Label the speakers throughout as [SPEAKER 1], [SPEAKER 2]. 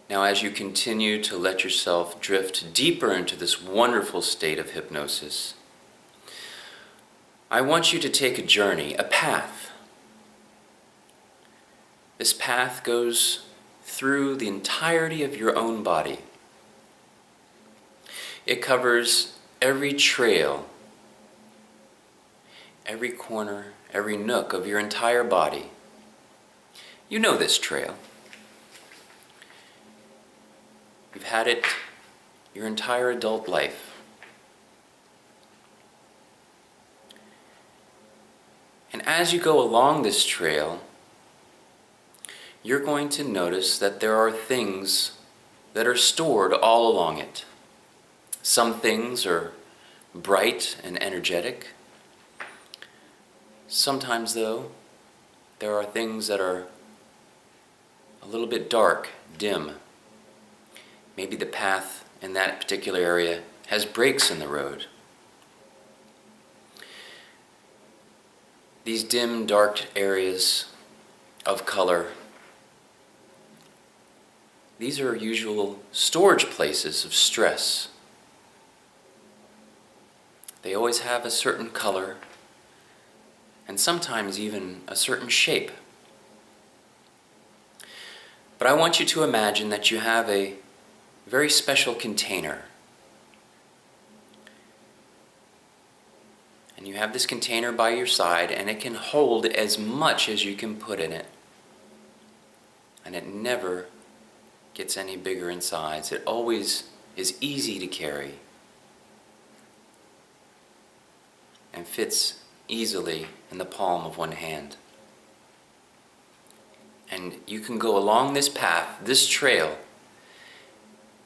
[SPEAKER 1] Now, as you continue to let yourself drift deeper into this wonderful state of hypnosis, I want you to take a journey, a path. This path goes through the entirety of your own body. It covers every trail, every corner, every nook of your entire body. You know this trail. You've had it your entire adult life. And as you go along this trail, you're going to notice that there are things that are stored all along it. Some things are bright and energetic. Sometimes, though, there are things that are a little bit dark, dim. Maybe the path in that particular area has breaks in the road. These dim, dark areas of color, these are usual storage places of stress. They always have a certain color, and sometimes even a certain shape. But I want you to imagine that you have a very special container. And you have this container by your side, and it can hold as much as you can put in it. And it never gets any bigger in size. It always is easy to carry and fits easily in the palm of one hand. And you can go along this path, this trail,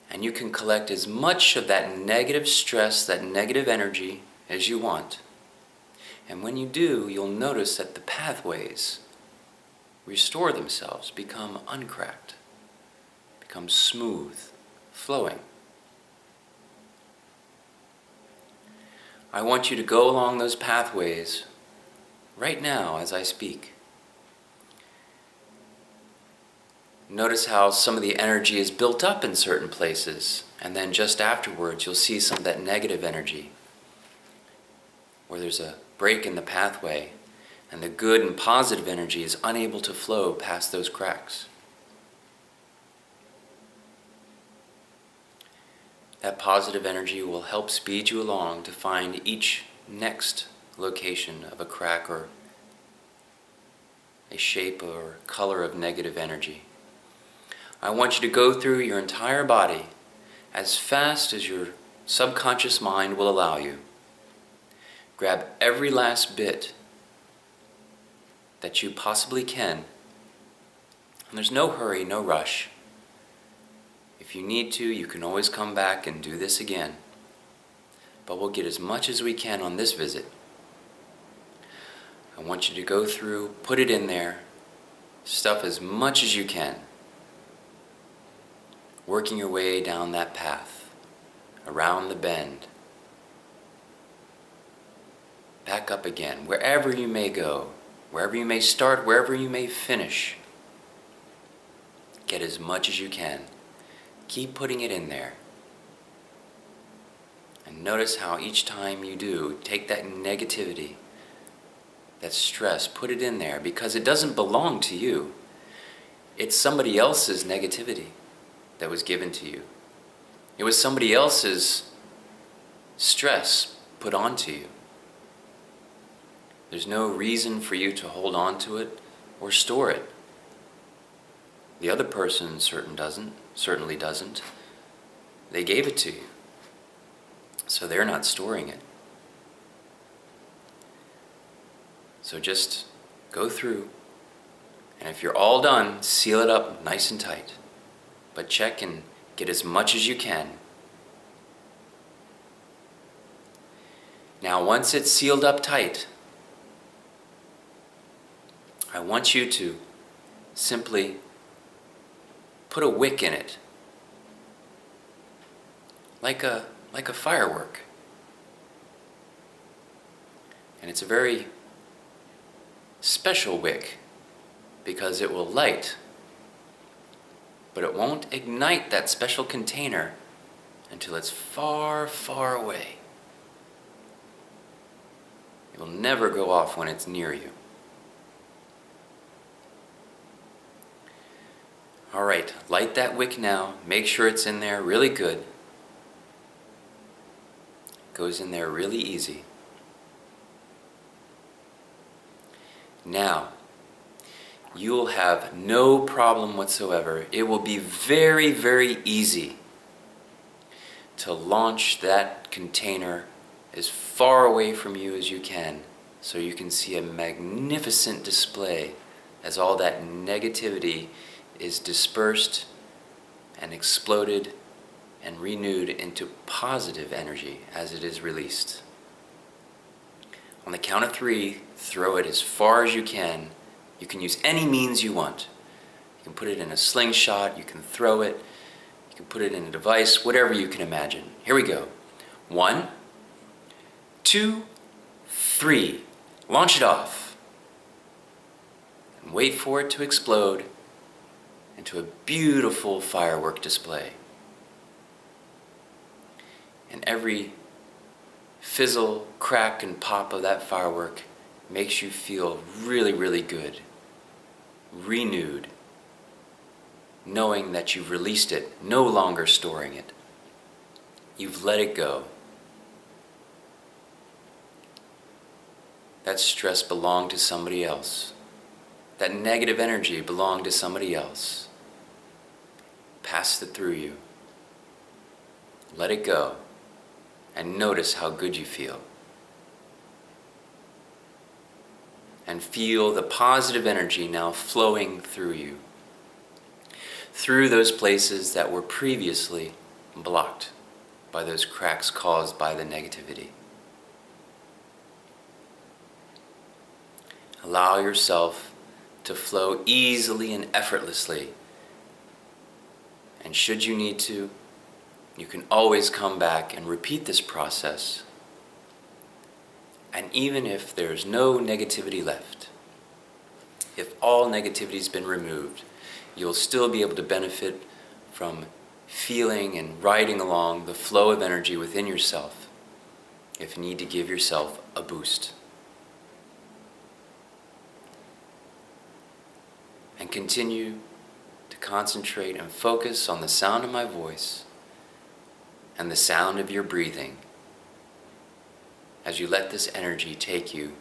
[SPEAKER 1] and you can collect as much of that negative stress, that negative energy as you want. And when you do, you'll notice that the pathways restore themselves, become uncracked, become smooth, flowing. I want you to go along those pathways right now as I speak. Notice how some of the energy is built up in certain places, and then just afterwards you'll see some of that negative energy where there's a break in the pathway and the good and positive energy is unable to flow past those cracks. That positive energy will help speed you along to find each next location of a crack or a shape or color of negative energy. I want you to go through your entire body as fast as your subconscious mind will allow you. Grab every last bit that you possibly can. And there's no hurry, no rush. If you need to, you can always come back and do this again. But we'll get as much as we can on this visit. I want you to go through, put it in there, stuff as much as you can. Working your way down that path, around the bend, back up again, wherever you may go, wherever you may start, wherever you may finish. Get as much as you can. Keep putting it in there. And notice how each time you do, take that negativity, that stress, put it in there, because it doesn't belong to you. It's somebody else's negativity that was given to you. It was somebody else's stress put onto you. There's no reason for you to hold on to it or store it. The other person certainly doesn't. They gave it to you, so they're not storing it. So just go through, and if you're all done, seal it up nice and tight. But check and get as much as you can. Now, once it's sealed up tight, I want you to simply put a wick in it, like a firework. And it's a very special wick because it will light but it won't ignite that special container until it's far, far away. It will never go off when it's near you. All right, light that wick now. Make sure it's in there really good. It goes in there really easy. Now, you'll have no problem whatsoever. It will be very, very easy to launch that container as far away from you as you can, so you can see a magnificent display as all that negativity is dispersed and exploded and renewed into positive energy as it is released. On the count of 3, throw it as far as you can. You can use any means you want. You can put it in a slingshot, you can throw it, you can put it in a device, whatever you can imagine. Here we go. 1, 2, 3. Launch it off. And wait for it to explode into a beautiful firework display. And every fizzle, crack, and pop of that firework makes you feel really, really good, renewed, knowing that you've released it, no longer storing it. You've let it go. That stress belonged to somebody else. That negative energy belonged to somebody else. Passed it through you. Let it go, and notice how good you feel. And feel the positive energy now flowing through you, through those places that were previously blocked by those cracks caused by the negativity. Allow yourself to flow easily and effortlessly. And should you need to, you can always come back and repeat this process. And even if there's no negativity left, if all negativity has been removed, you'll still be able to benefit from feeling and riding along the flow of energy within yourself if you need to give yourself a boost. And continue to concentrate and focus on the sound of my voice and the sound of your breathing as you let this energy take you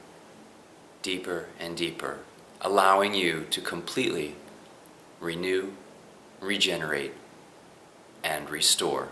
[SPEAKER 1] deeper and deeper, allowing you to completely renew, regenerate, and restore.